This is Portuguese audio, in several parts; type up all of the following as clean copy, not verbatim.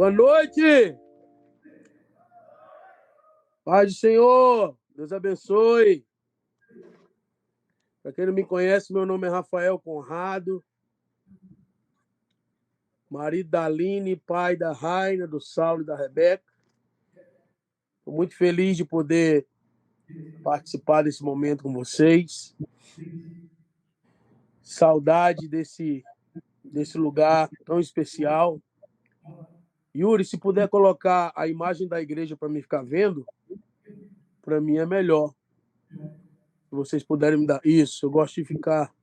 Boa noite! Paz do Senhor! Deus abençoe! Para quem não me conhece, meu nome é Rafael Conrado, marido da Aline, pai da Raina, do Saulo e da Rebeca. Estou muito feliz de poder participar desse momento com vocês. Saudade desse lugar tão especial. Yuri, se puder colocar a imagem da igreja para mim ficar vendo, para mim é melhor. Se vocês puderem me dar isso, eu gosto de ficar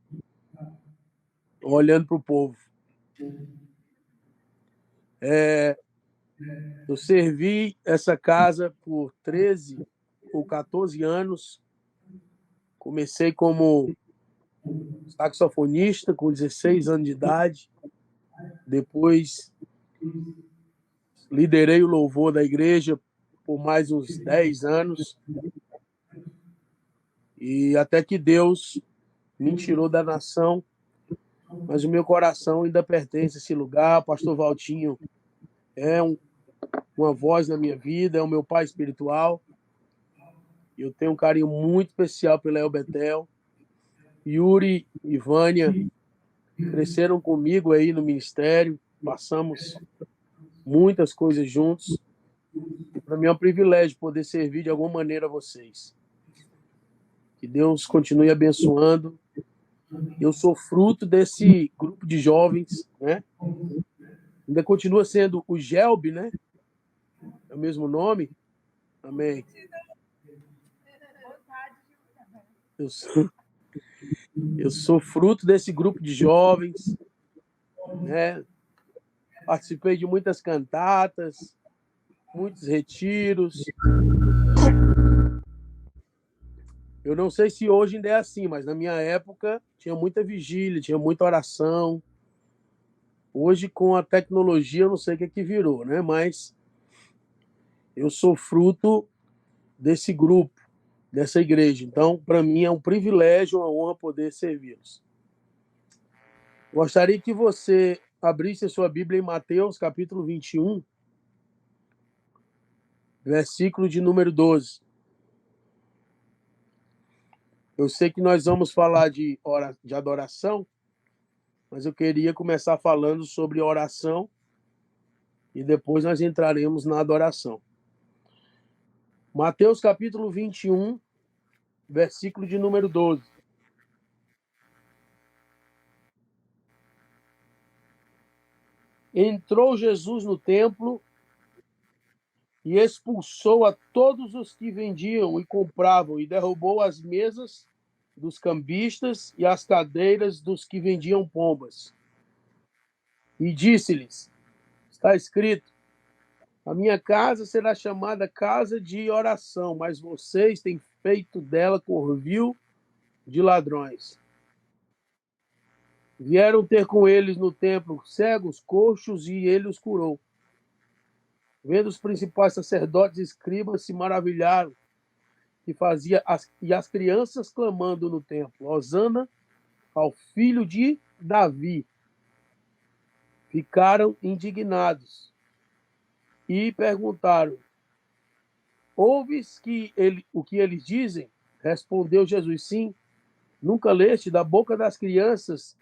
olhando para o povo. Eu servi essa casa por 13 ou 14 anos. Comecei como saxofonista com 16 anos de idade. Depois liderei o louvor da igreja por mais uns 10 anos. E até que Deus me tirou da nação, mas o meu coração ainda pertence a esse lugar. O pastor Valtinho é uma voz na minha vida, é o meu pai espiritual. Eu tenho um carinho muito especial pela El Betel. Yuri e Vânia cresceram comigo aí no ministério, passamos muitas coisas juntos. E para mim é um privilégio poder servir de alguma maneira a vocês. Que Deus continue abençoando. Eu sou fruto desse grupo de jovens, né? Ainda continua sendo o Gelb, né? É o mesmo nome. Amém. Eu sou fruto desse grupo de jovens, né? Participei de muitas cantatas, muitos retiros. Eu não sei se hoje ainda é assim, mas na minha época tinha muita vigília, tinha muita oração. Hoje, com a tecnologia, eu não sei o que virou, né? Mas eu sou fruto desse grupo, dessa igreja. Então, para mim, é um privilégio, uma honra poder servi-los. Gostaria que você abrisse a sua Bíblia em Mateus, capítulo 21, versículo de número 12. Eu sei que nós vamos falar de adoração, mas eu queria começar falando sobre oração e depois nós entraremos na adoração. Mateus capítulo 21, versículo de número 12. Entrou Jesus no templo e expulsou a todos os que vendiam e compravam e derrubou as mesas dos cambistas e as cadeiras dos que vendiam pombas. E disse-lhes, está escrito, a minha casa será chamada casa de oração, mas vocês têm feito dela covil de ladrões. Vieram ter com eles no templo cegos, coxos, e ele os curou. Vendo os principais sacerdotes e escribas se maravilharam que fazia e as crianças clamando no templo, Hosana ao filho de Davi. Ficaram indignados e perguntaram, ouves o que eles dizem? Respondeu Jesus, sim. Nunca leste da boca das crianças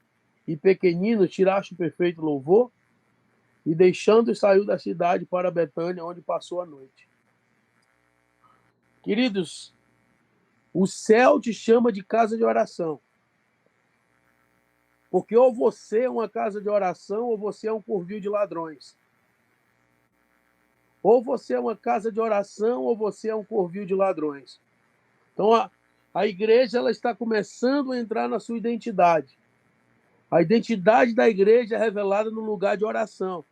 e pequeninos tiraste o perfeito louvor? E deixando, saiu da cidade para Betânia, onde passou a noite. Queridos, o céu te chama de casa de oração. Porque ou você é uma casa de oração, ou você é um covil de ladrões. Ou você é uma casa de oração, ou você é um covil de ladrões. Então, a igreja ela está começando a entrar na sua identidade. A identidade da igreja é revelada no lugar de oração.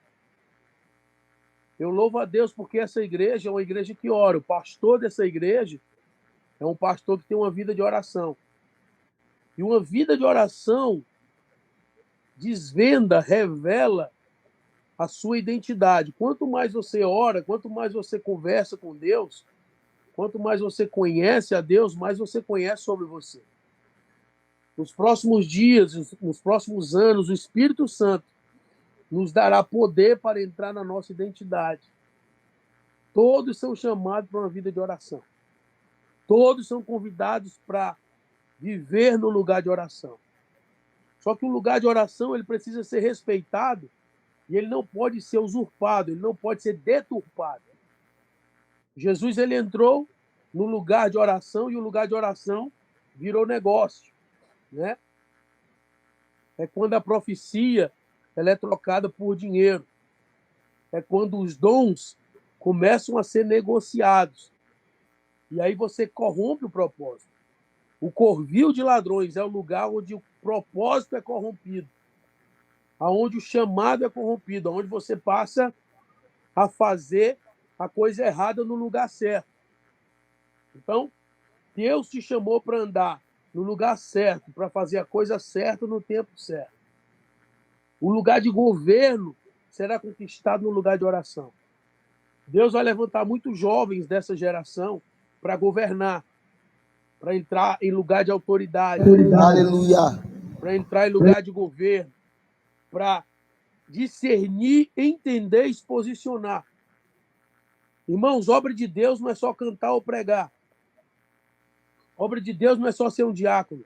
Eu louvo a Deus porque essa igreja é uma igreja que ora. O pastor dessa igreja é um pastor que tem uma vida de oração. E uma vida de oração desvenda, revela a sua identidade. Quanto mais você ora, quanto mais você conversa com Deus, quanto mais você conhece a Deus, mais você conhece sobre você. Nos próximos dias, nos próximos anos, o Espírito Santo nos dará poder para entrar na nossa identidade. Todos são chamados para uma vida de oração. Todos são convidados para viver no lugar de oração. Só que o lugar de oração ele precisa ser respeitado e ele não pode ser usurpado, ele não pode ser deturpado. Jesus ele entrou no lugar de oração e o lugar de oração virou negócio, né? É quando a profecia ela é trocada por dinheiro. É quando os dons começam a ser negociados. E aí você corrompe o propósito. O covil de ladrões é o lugar onde o propósito é corrompido, aonde o chamado é corrompido, aonde você passa a fazer a coisa errada no lugar certo. Então, Deus te chamou para andar no lugar certo, para fazer a coisa certa no tempo certo. O lugar de governo será conquistado no lugar de oração. Deus vai levantar muitos jovens dessa geração para governar, para entrar em lugar de autoridade, Aleluia. para entrar em lugar de governo, para discernir, entender e se posicionar. Irmãos, obra de Deus não é só cantar ou pregar. Obra de Deus não é só ser um diácono.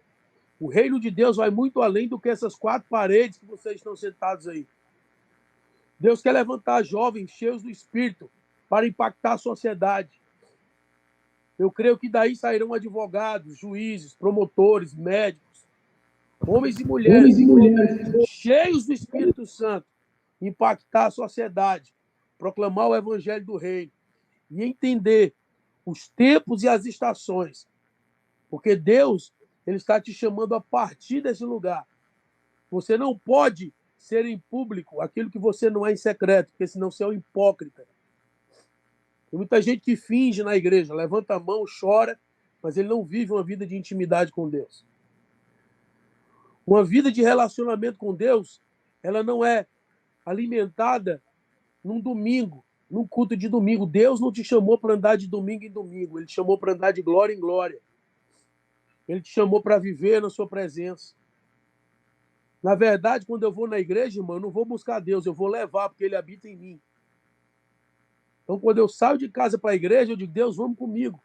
O reino de Deus vai muito além do que essas 4 paredes que vocês estão sentados aí. Deus quer levantar jovens cheios do Espírito para impactar a sociedade. Eu creio que daí sairão advogados, juízes, promotores, médicos, homens e mulheres cheios do Espírito Santo, impactar a sociedade, proclamar o evangelho do reino e entender os tempos e as estações. Porque Deus ele está te chamando a partir desse lugar. Você não pode ser em público aquilo que você não é em secreto, porque senão você é um hipócrita. Tem muita gente que finge na igreja, levanta a mão, chora, mas ele não vive uma vida de intimidade com Deus. Uma vida de relacionamento com Deus, ela não é alimentada num domingo, num culto de domingo. Deus não te chamou para andar de domingo em domingo, ele te chamou para andar de glória em glória. Ele te chamou para viver na sua presença. Na verdade, quando eu vou na igreja, irmão, eu não vou buscar Deus, eu vou levar, porque ele habita em mim. Então, quando eu saio de casa para a igreja, eu digo, Deus, vamos comigo.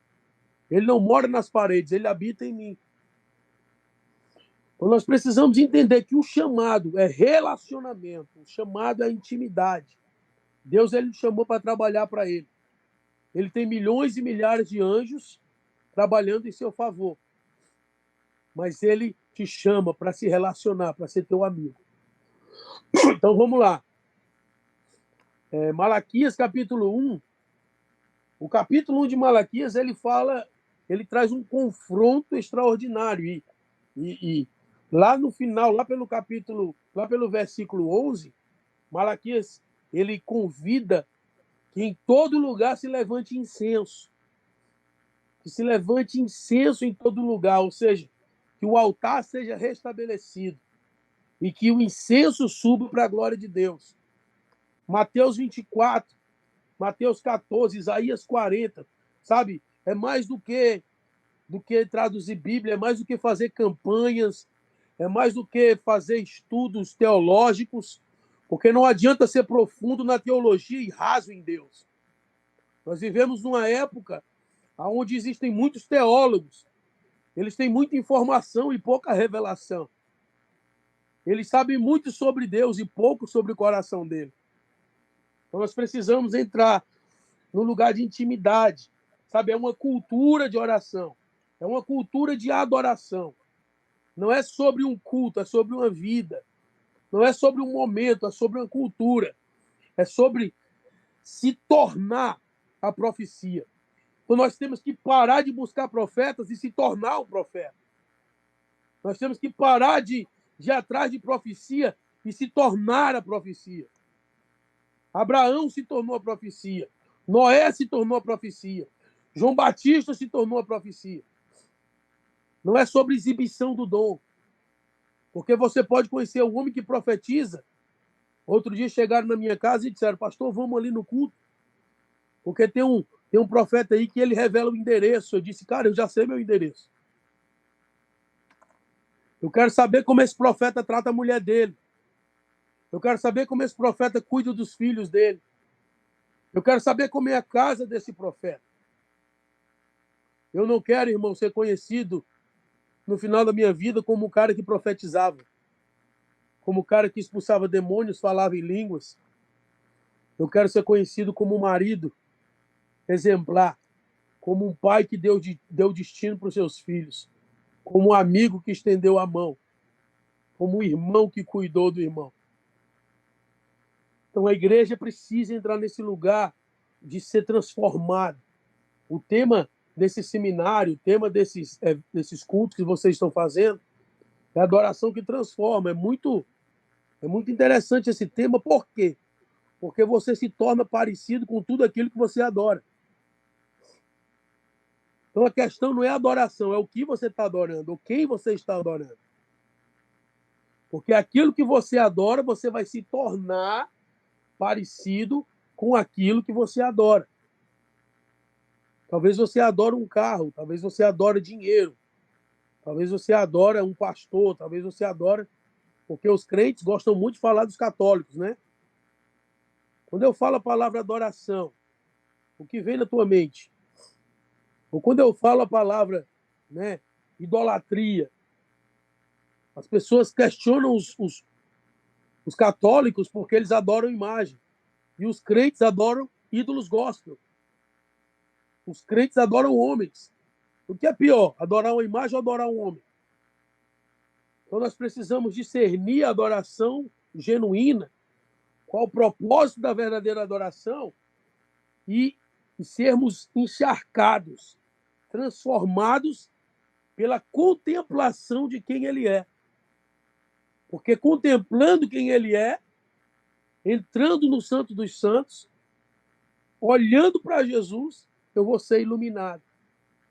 Ele não mora nas paredes, ele habita em mim. Então, nós precisamos entender que o chamado é relacionamento, o chamado é intimidade. Deus ele nos chamou para trabalhar para ele. Ele tem milhões e milhares de anjos trabalhando em seu favor. Mas ele te chama para se relacionar, para ser teu amigo. Então, vamos lá. Malaquias, capítulo 1. O capítulo 1 de Malaquias, ele traz um confronto extraordinário. E lá no final, lá pelo versículo 11, Malaquias, ele convida que em todo lugar se levante incenso. Que se levante incenso em todo lugar, ou seja, que o altar seja restabelecido e que o incenso suba para a glória de Deus. Mateus 24, Mateus 14, Isaías 40, sabe? É mais do que traduzir Bíblia, é mais do que fazer campanhas, é mais do que fazer estudos teológicos, porque não adianta ser profundo na teologia e raso em Deus. Nós vivemos numa época onde existem muitos teólogos, eles têm muita informação e pouca revelação. Eles sabem muito sobre Deus e pouco sobre o coração dele. Então nós precisamos entrar no lugar de intimidade, sabe? É uma cultura de oração, é uma cultura de adoração. Não é sobre um culto, é sobre uma vida. Não é sobre um momento, é sobre uma cultura. É sobre se tornar a profecia. Então nós temos que parar de buscar profetas e se tornar um profeta. Nós temos que parar de ir atrás de profecia e se tornar a profecia. Abraão se tornou a profecia. Noé se tornou a profecia. João Batista se tornou a profecia. Não é sobre exibição do dom. Porque você pode conhecer um homem que profetiza. Outro dia chegaram na minha casa e disseram, pastor, vamos ali no culto. Porque tem um profeta aí que ele revela o endereço. Eu disse, cara, eu já sei meu endereço. Eu quero saber como esse profeta trata a mulher dele. Eu quero saber como esse profeta cuida dos filhos dele. Eu quero saber como é a casa desse profeta. Eu não quero, irmão, ser conhecido no final da minha vida como o cara que profetizava, como o cara que expulsava demônios, falava em línguas. Eu quero ser conhecido como um marido exemplar, como um pai que deu destino para os seus filhos, como um amigo que estendeu a mão, como um irmão que cuidou do irmão. Então a igreja precisa entrar nesse lugar de ser transformada. O tema desse seminário, o tema desses cultos que vocês estão fazendo, é a adoração que transforma. É muito interessante esse tema. Por quê? Porque você se torna parecido com tudo aquilo que você adora. Então a questão não é a adoração, é o que você está adorando, ou quem você está adorando. Porque aquilo que você adora, você vai se tornar parecido com aquilo que você adora. Talvez você adore um carro, talvez você adore dinheiro, talvez você adore um pastor, talvez você adore... Porque os crentes gostam muito de falar dos católicos, né? Quando eu falo a palavra adoração, o que vem na tua mente? Ou quando eu falo a palavra, né, idolatria, as pessoas questionam os católicos porque eles adoram imagem. E os crentes adoram ídolos gospel. Os crentes adoram homens. O que é pior, adorar uma imagem ou adorar um homem? Então nós precisamos discernir a adoração genuína, qual o propósito da verdadeira adoração e sermos encharcados, transformados pela contemplação de quem ele é. Porque contemplando quem ele é, entrando no Santo dos Santos, olhando para Jesus, eu vou ser iluminado.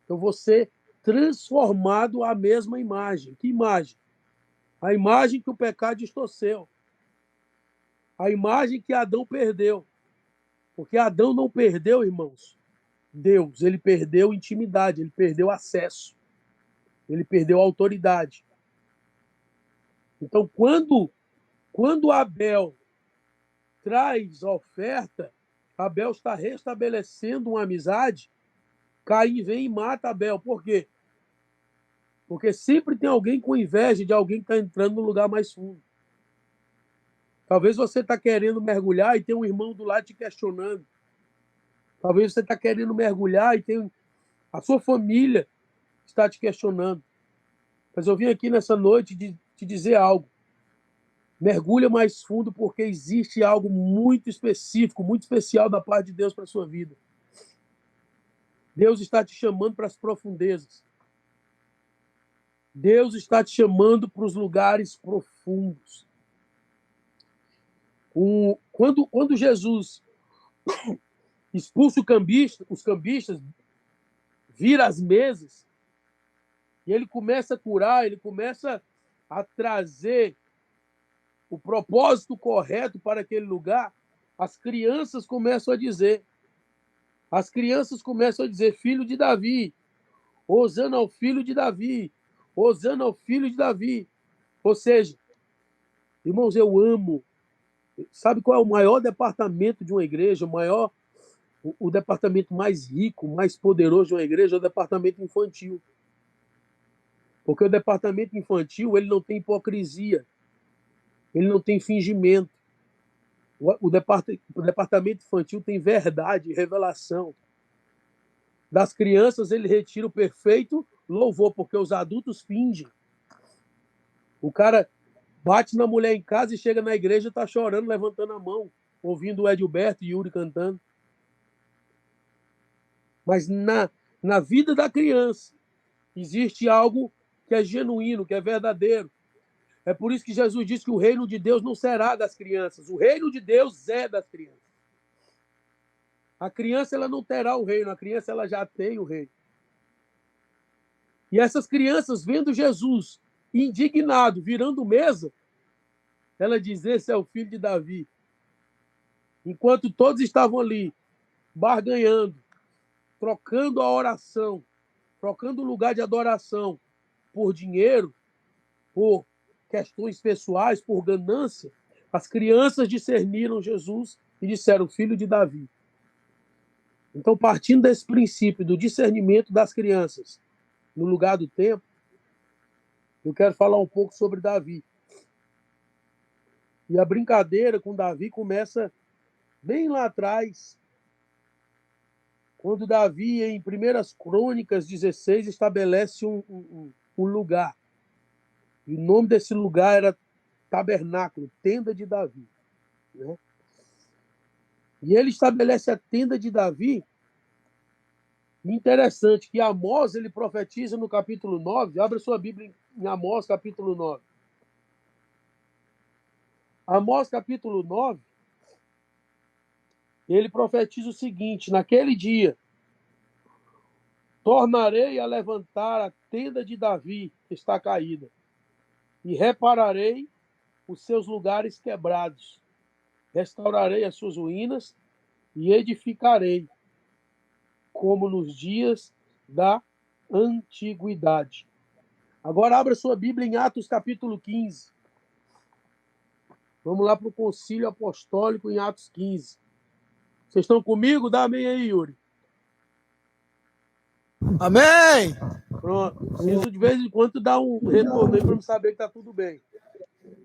Eu vou ser transformado à mesma imagem. Que imagem? A imagem que o pecado distorceu. A imagem que Adão perdeu. Porque Adão não perdeu, irmãos, Deus. Ele perdeu intimidade, ele perdeu acesso. Ele perdeu autoridade. Então, quando Abel traz a oferta, Abel está restabelecendo uma amizade, Caim vem e mata Abel. Por quê? Porque sempre tem alguém com inveja de alguém que está entrando no lugar mais fundo. Talvez você está querendo mergulhar e tem um irmão do lado te questionando. Talvez você está querendo mergulhar e tem a sua família está te questionando. Mas eu vim aqui nessa noite te dizer algo. Mergulha mais fundo porque existe algo muito específico, muito especial da parte de Deus para a sua vida. Deus está te chamando para as profundezas. Deus está te chamando para os lugares profundos. Quando Jesus expulsa os cambistas, vira as mesas, e ele começa a curar, ele começa a trazer o propósito correto para aquele lugar, as crianças começam a dizer, filho de Davi, hosana ao filho de Davi, hosana ao filho de Davi. Ou seja, irmãos, eu amo. Sabe qual é o maior departamento de uma igreja? O departamento mais rico, mais poderoso de uma igreja é o departamento infantil. Porque o departamento infantil, ele não tem hipocrisia, ele não tem fingimento. O departamento infantil tem verdade, revelação. Das crianças, ele retira o perfeito louvor, porque os adultos fingem. O cara bate na mulher em casa e chega na igreja e está chorando, levantando a mão, ouvindo o Edilberto e Yuri cantando. Mas na vida da criança existe algo que é genuíno, que é verdadeiro. É por isso que Jesus disse que o reino de Deus não será das crianças. O reino de Deus é das crianças. A criança ela não terá o reino, a criança ela já tem o reino. E essas crianças, vendo Jesus indignado, virando mesa, ela diz, esse é o filho de Davi. Enquanto todos estavam ali, barganhando, trocando a oração, trocando o lugar de adoração por dinheiro, por questões pessoais, por ganância, As crianças discerniram Jesus e disseram, filho de Davi. Então, partindo desse princípio do discernimento das crianças no lugar do tempo, eu quero falar um pouco sobre Davi. E a brincadeira com Davi começa bem lá atrás, quando Davi, em 1 Crônicas 16, estabelece um lugar. E o nome desse lugar era Tabernáculo, Tenda de Davi. Né? E ele estabelece a Tenda de Davi. Interessante que Amós, ele profetiza no capítulo 9. Abra sua Bíblia em Amós, capítulo 9. Amós, capítulo 9, ele profetiza o seguinte: naquele dia, tornarei a levantar a tenda de Davi, que está caída, e repararei os seus lugares quebrados. Restaurarei as suas ruínas e edificarei, como nos dias da antiguidade. Agora abra sua Bíblia em Atos capítulo 15. Vamos lá para o concílio apostólico em Atos 15. Vocês estão comigo? Dá amém aí, Yuri. Amém! Pronto. Preciso de vez em quando dar um retorno aí para me saber que está tudo bem.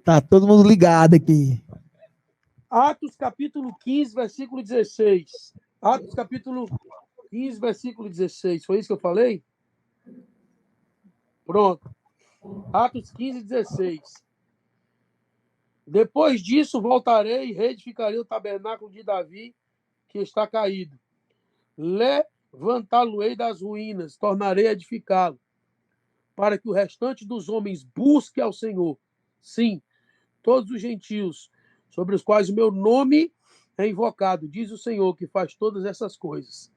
Tá todo mundo ligado aqui. Atos capítulo 15, versículo 16. Atos capítulo 15, versículo 16. Foi isso que eu falei? Pronto. Atos 15, 16. Depois disso, voltarei e reedificarei o tabernáculo de Davi, que está caído. Levantá-lo-ei das ruínas, tornarei a edificá-lo, para que o restante dos homens busque ao Senhor. Sim, todos os gentios, sobre os quais o meu nome é invocado, diz o Senhor, que faz todas essas coisas.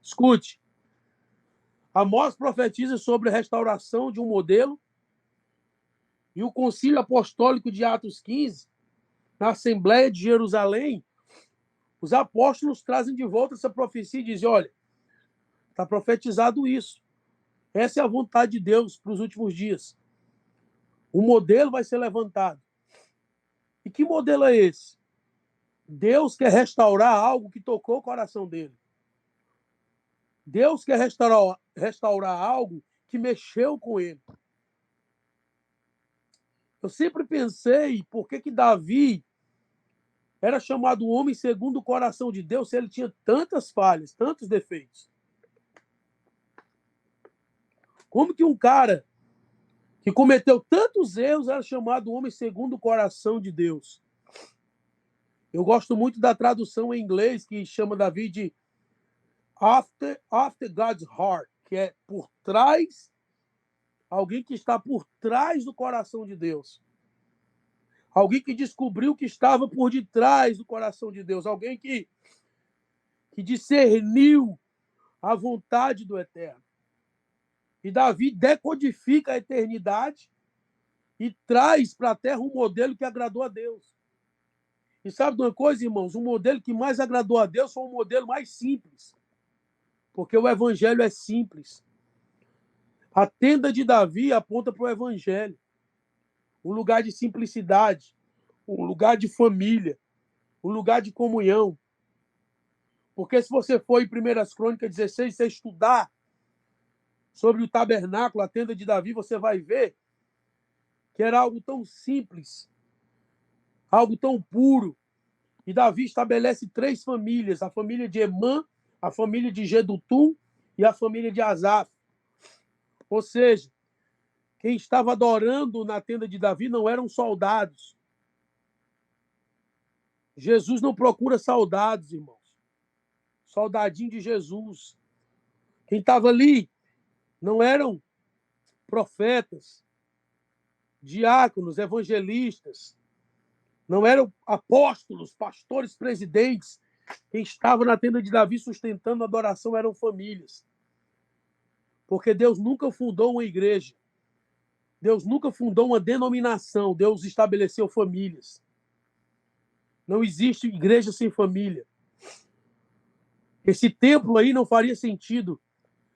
Escute. Amós profetiza sobre a restauração de um modelo, e o concílio apostólico de Atos 15, na Assembleia de Jerusalém, os apóstolos trazem de volta essa profecia e dizem, olha, está profetizado isso. Essa é a vontade de Deus para os últimos dias. O modelo vai ser levantado. E que modelo é esse? Deus quer restaurar algo que tocou o coração dele. Deus quer restaurar algo que mexeu com ele. Eu sempre pensei por que Davi era chamado homem segundo o coração de Deus se ele tinha tantas falhas, tantos defeitos. Como que um cara que cometeu tantos erros era chamado homem segundo o coração de Deus? Eu gosto muito da tradução em inglês que chama Davi de after God's heart, que é por trás, alguém que está por trás do coração de Deus. Alguém que descobriu que estava por detrás do coração de Deus. Alguém que discerniu a vontade do Eterno. E Davi decodifica a eternidade e traz para a terra um modelo que agradou a Deus. E sabe de uma coisa, irmãos? O modelo que mais agradou a Deus foi um modelo mais simples. Porque o evangelho é simples. A tenda de Davi aponta para o evangelho. Um lugar de simplicidade, um lugar de família, um lugar de comunhão. Porque se você for em 1 Crônicas 16, você estudar sobre o tabernáculo, a tenda de Davi, você vai ver que era algo tão simples, algo tão puro. E Davi estabelece 3 famílias, a família de Emã, a família de Gedutum e a família de Asaf. Ou seja, quem estava adorando na tenda de Davi não eram soldados. Jesus não procura soldados, irmãos. Soldadinho de Jesus. Quem estava ali não eram profetas, diáconos, evangelistas, não eram apóstolos, pastores, presidentes. Quem estava na tenda de Davi sustentando a adoração eram famílias. Porque Deus nunca fundou uma igreja. Deus nunca fundou uma denominação. Deus estabeleceu famílias. Não existe igreja sem família. Esse templo aí não faria sentido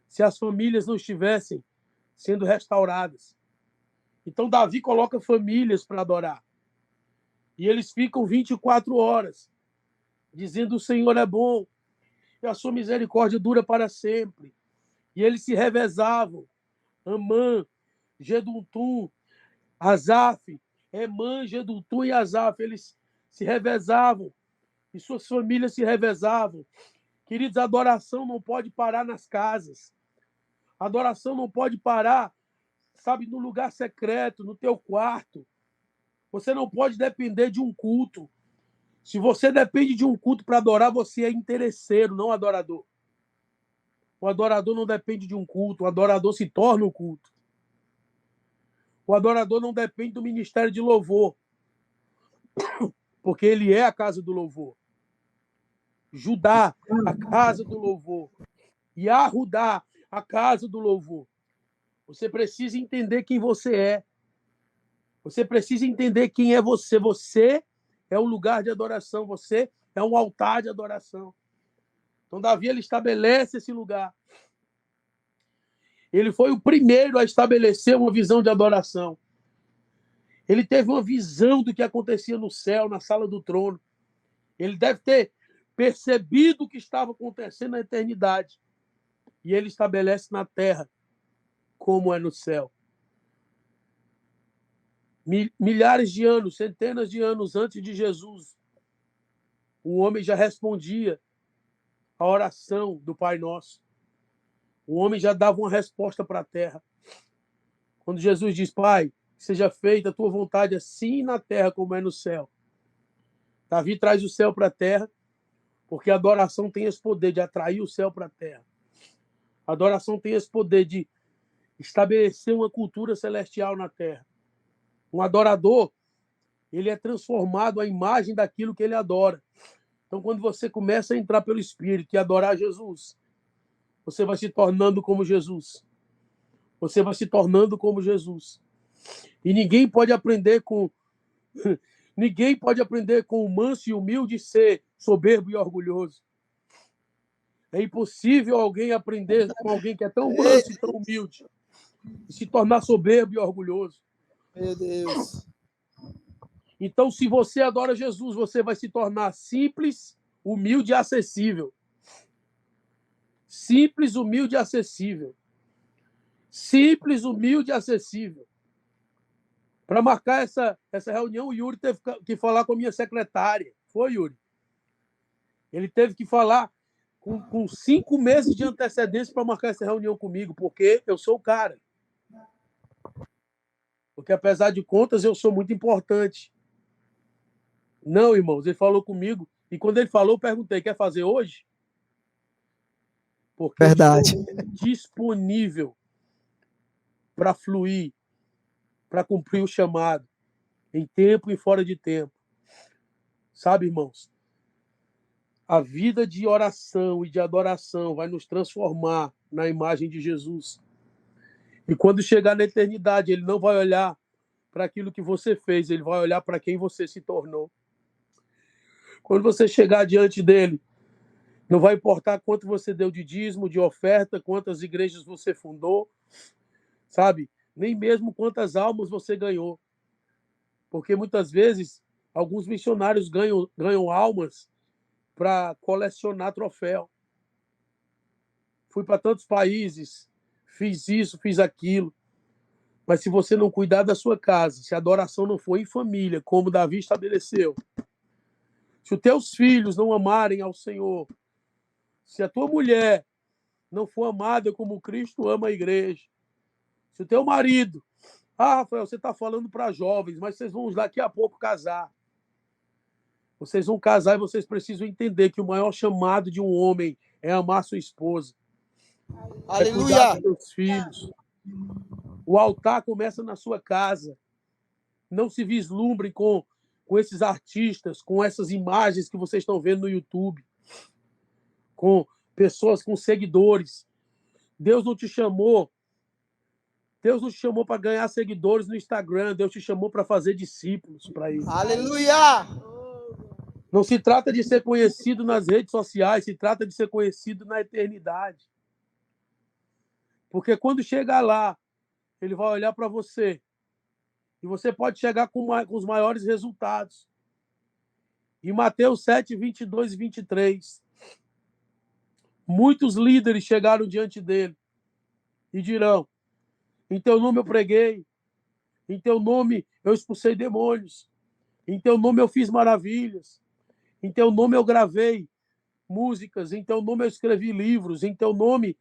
se as famílias não estivessem sendo restauradas. Então, Davi coloca famílias para adorar. E eles ficam 24 horas dizendo: o Senhor é bom e a sua misericórdia dura para sempre. E eles se revezavam. Amã, Gedultum, Asaf, Emã, Gedultum e Asaf, eles se revezavam. E suas famílias se revezavam. Queridos, a adoração não pode parar nas casas. A adoração não pode parar, sabe, no lugar secreto, no teu quarto. Você não pode depender de um culto. Se você depende de um culto para adorar, você é interesseiro, não adorador. O adorador não depende de um culto, o adorador se torna um culto. O adorador não depende do ministério de louvor, porque ele é a casa do louvor. Judá, a casa do louvor. Yahudá, a casa do louvor. Você precisa entender quem você é. Você precisa entender quem é você. Você é um lugar de adoração. Você é um altar de adoração. Então, Davi, ele estabelece esse lugar. Ele foi o primeiro a estabelecer uma visão de adoração. Ele teve uma visão do que acontecia no céu, na sala do trono. Ele deve ter percebido o que estava acontecendo na eternidade. E ele estabelece na terra como é no céu. Milhares de anos, centenas de anos antes de Jesus, o homem já respondia a oração do Pai Nosso. O homem já dava uma resposta para a terra. Quando Jesus diz: Pai, seja feita a tua vontade assim na terra como é no céu. Davi traz o céu para a terra, porque a adoração tem esse poder de atrair o céu para a terra. A adoração tem esse poder de estabelecer uma cultura celestial na terra. Um adorador, ele é transformado à imagem daquilo que ele adora. Então, quando você começa a entrar pelo Espírito e adorar Jesus, você vai se tornando como Jesus. Você vai se tornando como Jesus. E ninguém pode aprender com o manso e humilde ser soberbo e orgulhoso. É impossível alguém aprender com alguém que é tão manso e tão humilde e se tornar soberbo e orgulhoso. Meu Deus. Então, se você adora Jesus, você vai se tornar simples, humilde e acessível. Simples, humilde e acessível. Simples, humilde e acessível. Para marcar essa reunião, o Yuri teve que falar com a minha secretária. Foi, Yuri? Ele teve que falar com 5 meses de antecedência para marcar essa reunião comigo, porque eu sou o cara. Porque, apesar de contas, eu sou muito importante. Não, irmãos, ele falou comigo. E quando ele falou, eu perguntei: quer fazer hoje? Porque Verdade. eu estou disponível para fluir, para cumprir o chamado, em tempo e fora de tempo. Sabe, irmãos? A vida de oração e de adoração vai nos transformar na imagem de Jesus. E quando chegar na eternidade, ele não vai olhar para aquilo que você fez, ele vai olhar para quem você se tornou. Quando você chegar diante dele, não vai importar quanto você deu de dízimo, de oferta, quantas igrejas você fundou, sabe? Nem mesmo quantas almas você ganhou. Porque muitas vezes alguns missionários ganham almas para colecionar troféu. Fui para tantos países, fiz isso, fiz aquilo. Mas se você não cuidar da sua casa, se a adoração não for em família, como Davi estabeleceu, se os teus filhos não amarem ao Senhor, se a tua mulher não for amada como Cristo ama a igreja, se o teu marido... Rafael, você está falando para jovens, mas vocês vão daqui a pouco casar. Vocês vão casar e vocês precisam entender que o maior chamado de um homem é amar sua esposa. É cuidar dos seus filhos. O altar começa na sua casa. Não se vislumbre com esses artistas, com essas imagens que vocês estão vendo no YouTube, com pessoas com seguidores. Deus não te chamou para ganhar seguidores no Instagram. Deus te chamou para fazer discípulos para ele. Aleluia! Não se trata de ser conhecido nas redes sociais, se trata de ser conhecido na eternidade. Porque quando chegar lá, ele vai olhar para você e você pode chegar com os maiores resultados. Em Mateus 7, 22 e 23, muitos líderes chegaram diante dele e dirão: em teu nome eu preguei, em teu nome eu expulsei demônios, em teu nome eu fiz maravilhas, em teu nome eu gravei músicas, em teu nome eu escrevi livros, em teu nome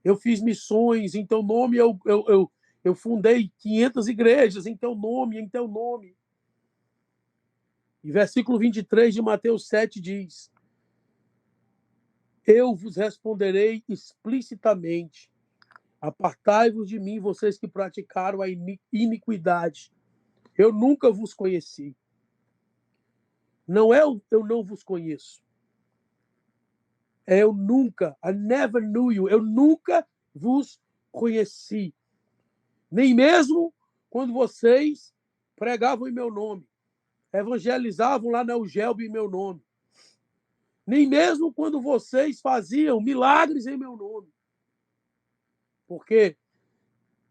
eu fiz missões, em teu nome eu fundei 500 igrejas, em teu nome, em teu nome. E versículo 23 de Mateus 7 diz: eu vos responderei explicitamente: apartai-vos de mim, vocês que praticaram a iniquidade. Eu nunca vos conheci. Não é eu não vos conheço. É eu nunca, I never knew you. Eu nunca vos conheci. Nem mesmo quando vocês pregavam em meu nome, evangelizavam lá na Eugelb em meu nome. Nem mesmo quando vocês faziam milagres em meu nome. Porque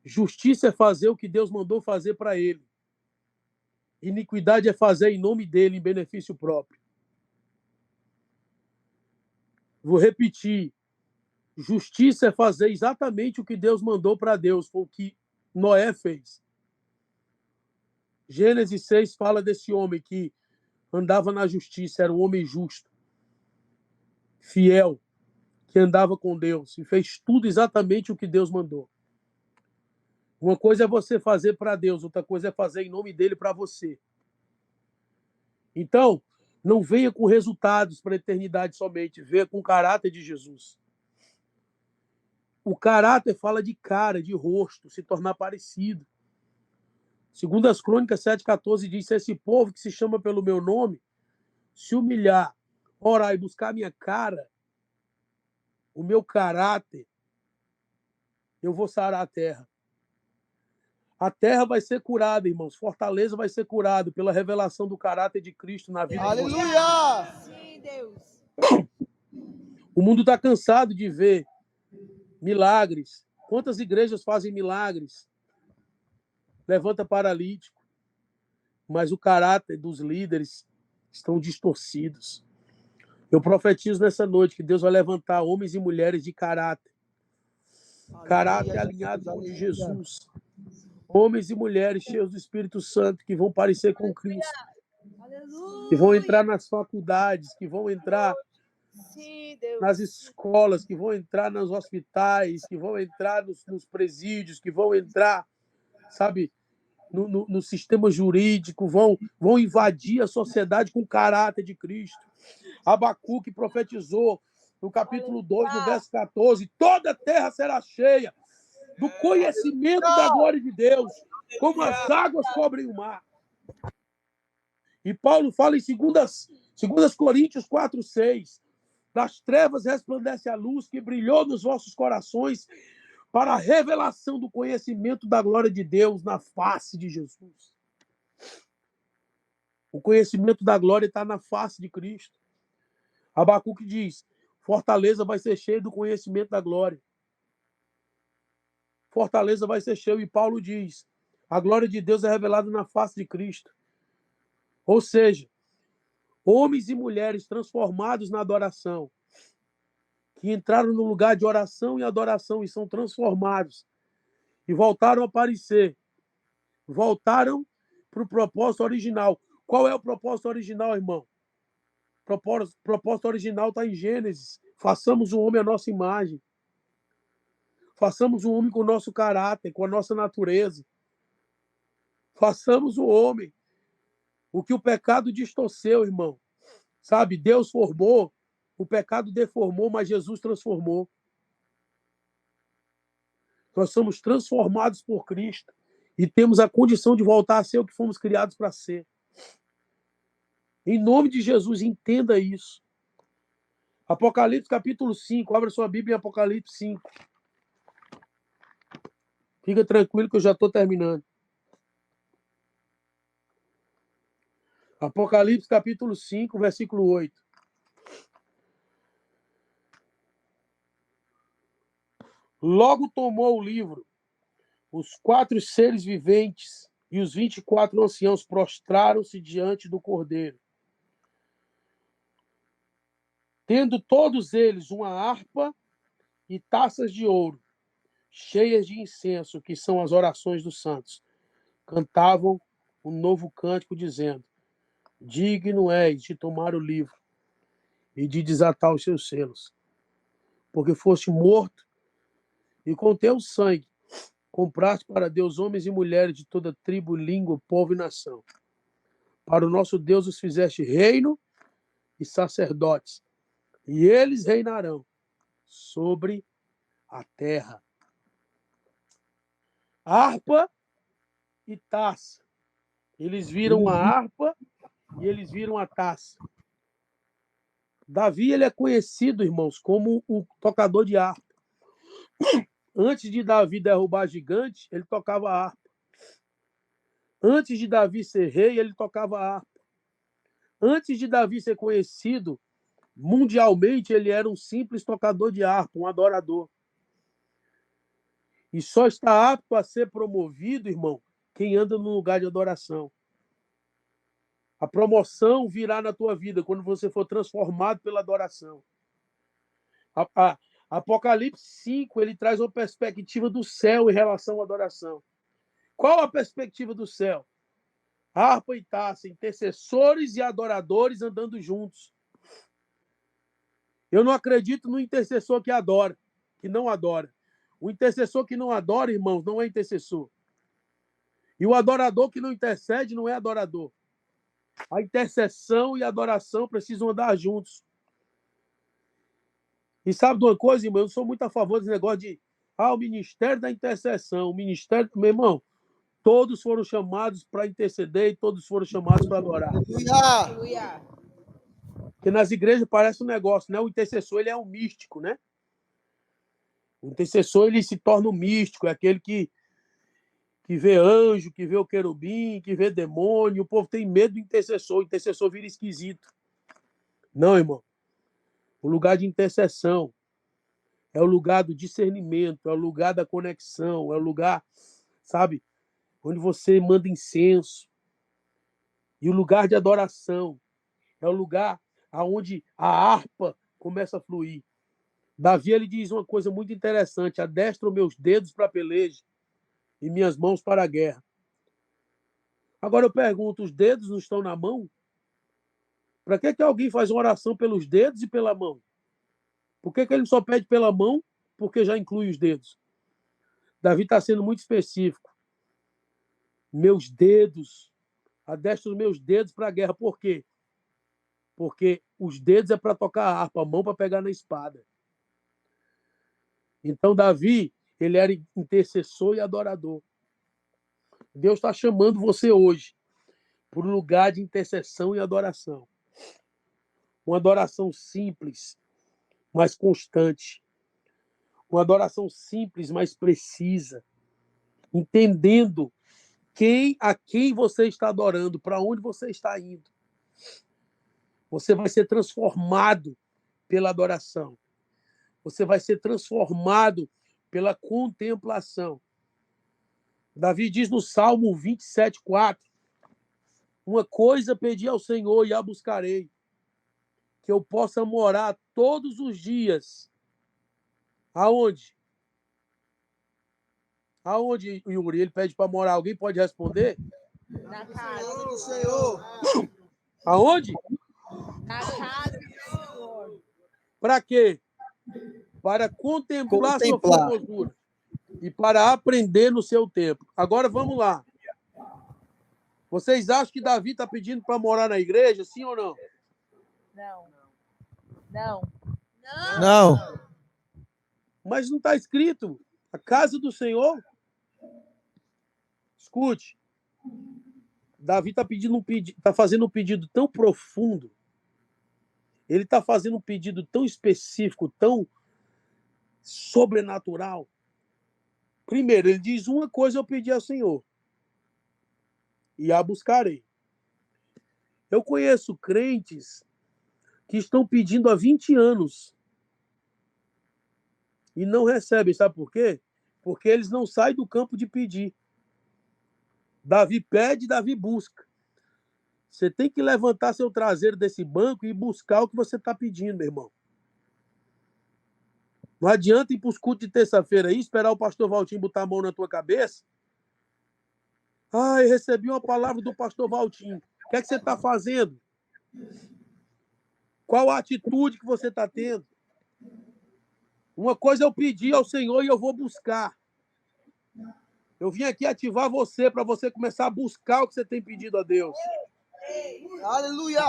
justiça é fazer o que Deus mandou fazer para ele. Iniquidade é fazer em nome dele, em benefício próprio. Vou repetir. Justiça é fazer exatamente o que Deus mandou para Deus, foi o que Noé fez. Gênesis 6 fala desse homem que andava na justiça, era um homem justo, fiel, que andava com Deus e fez tudo exatamente o que Deus mandou. Uma coisa é você fazer para Deus, outra coisa é fazer em nome dele para você. Então, não venha com resultados para a eternidade somente, venha com o caráter de Jesus. O caráter fala de cara, de rosto, se tornar parecido. Segundo as Crônicas 7,14 diz: se esse povo que se chama pelo meu nome se humilhar, orar e buscar a minha cara, o meu caráter, eu vou sarar a terra. A terra vai ser curada, irmãos. Fortaleza vai ser curado pela revelação do caráter de Cristo na vida de vocês. Aleluia! Sim, Deus. O mundo está cansado de ver milagres. Quantas igrejas fazem milagres? Levanta paralítico. Mas o caráter dos líderes estão distorcidos. Eu profetizo nessa noite que Deus vai levantar homens e mulheres de caráter. Caráter alinhado com o de Jesus. Homens e mulheres cheios do Espírito Santo que vão parecer com Cristo. Que vão entrar nas faculdades, que vão entrar Sim, Deus. nas escolas, que vão entrar nos hospitais, que vão entrar nos presídios, que vão entrar, sabe, no sistema jurídico, vão invadir a sociedade com o caráter de Cristo. Abacuque profetizou no capítulo 2, no verso 14: toda a terra será cheia do conhecimento da glória de Deus, como as águas cobrem o mar. E Paulo fala em 2 Coríntios 4:6: das trevas resplandece a luz que brilhou nos vossos corações para a revelação do conhecimento da glória de Deus na face de Jesus. O conhecimento da glória está na face de Cristo. Abacuque diz: Fortaleza vai ser cheia do conhecimento da glória. Fortaleza vai ser cheia. E Paulo diz: a glória de Deus é revelada na face de Cristo. Ou seja, homens e mulheres transformados na adoração, que entraram no lugar de oração e adoração e são transformados e voltaram a aparecer, voltaram para o propósito original. Qual é o propósito original, irmão? O propósito original está em Gênesis. Façamos o homem à nossa imagem. Façamos o homem com o nosso caráter, com a nossa natureza. Façamos o homem. O que o pecado distorceu, irmão. Sabe, Deus formou, o pecado deformou, mas Jesus transformou. Nós somos transformados por Cristo e temos a condição de voltar a ser o que fomos criados para ser. Em nome de Jesus, entenda isso. Apocalipse capítulo 5, abra sua Bíblia em Apocalipse 5. Fica tranquilo que eu já estou terminando. Apocalipse capítulo 5, versículo 8. Logo tomou o livro, os 4 seres viventes e os 24 anciãos prostraram-se diante do Cordeiro. tendo todos eles uma harpa e taças de ouro, cheias de incenso, que são as orações dos santos. Cantavam um novo cântico, dizendo: digno és de tomar o livro e de desatar os seus selos, porque foste morto e com teu sangue compraste para Deus homens e mulheres de toda tribo, língua, povo e nação. Para o nosso Deus os fizeste reino e sacerdotes, e eles reinarão sobre a terra. Harpa e taça. Eles viram a harpa e eles viram a taça. Davi, ele é conhecido, irmãos, como o tocador de harpa. Antes de Davi derrubar gigante, ele tocava harpa. Antes de Davi ser rei, ele tocava harpa. Antes de Davi ser conhecido mundialmente, ele era um simples tocador de harpa, um adorador. E só está apto a ser promovido, irmão, quem anda no lugar de adoração. A promoção virá na tua vida quando você for transformado pela adoração. Apocalipse 5, ele traz uma perspectiva do céu em relação à adoração. Qual a perspectiva do céu? Harpa e taça, intercessores e adoradores andando juntos. Eu não acredito no intercessor que adora, que não adora. O intercessor que não adora, irmãos, não é intercessor. E o adorador que não intercede não é adorador. A intercessão e a adoração precisam andar juntos. E sabe de uma coisa, irmão? Eu sou muito a favor desse negócio de o ministério da intercessão, o ministério... Meu irmão, todos foram chamados para interceder e todos foram chamados para adorar. Aleluia. Porque nas igrejas parece um negócio, né? O intercessor, ele é um místico, né? O intercessor, ele se torna um místico, é aquele que vê anjo, que vê o querubim, que vê demônio. O povo tem medo do intercessor, o intercessor vira esquisito. Não, irmão. O lugar de intercessão é o lugar do discernimento, é o lugar da conexão, é o lugar, sabe, onde você manda incenso. E o lugar de adoração é o lugar onde a harpa começa a fluir. Davi, ele diz uma coisa muito interessante: adestro meus dedos para a peleja e minhas mãos para a guerra. Agora eu pergunto, os dedos não estão na mão? Para que alguém faz uma oração pelos dedos e pela mão? Por que ele só pede pela mão? Porque já inclui os dedos. Davi está sendo muito específico. Meus dedos, adestro os meus dedos para a guerra. Por quê? Porque os dedos é para tocar a harpa, a mão para pegar na espada. Então, Davi, ele era intercessor e adorador. Deus está chamando você hoje para um lugar de intercessão e adoração. Uma adoração simples, mas constante. Uma adoração simples, mas precisa. Entendendo a quem você está adorando, para onde você está indo. Você vai ser transformado pela adoração. Você vai ser transformado pela contemplação. Davi diz no Salmo 27:4: uma coisa pedi ao Senhor e a buscarei, que eu possa morar todos os dias. Aonde? Aonde, Yuri? Ele pede para morar. Alguém pode responder? Na casa do Senhor. Aonde? Na casa do Senhor. Para quê? Para contemplar sua Contemplar. formosura e para aprender no seu tempo. Agora vamos lá. Vocês acham que Davi está pedindo para morar na igreja, sim ou não? Não. Não. Não. Mas não está escrito. A casa do Senhor. Escute. Davi está fazendo um pedido tão profundo. Ele está fazendo um pedido tão específico, tão sobrenatural. Primeiro, ele diz: uma coisa eu pedi ao Senhor e a buscarei. Eu conheço crentes que estão pedindo há 20 anos e não recebem. Sabe por quê? Porque eles não saem do campo de pedir. Davi pede, Davi busca. Você tem que levantar seu traseiro desse banco e buscar o que você está pedindo, meu irmão. Não adianta ir para os cultos de terça-feira aí, esperar o pastor Valtinho botar a mão na tua cabeça. Eu recebi uma palavra do pastor Valtinho. O que é que você está fazendo? Qual a atitude que você está tendo? Uma coisa eu pedi ao Senhor e eu vou buscar. Eu vim aqui ativar você para você começar a buscar o que você tem pedido a Deus. Aleluia.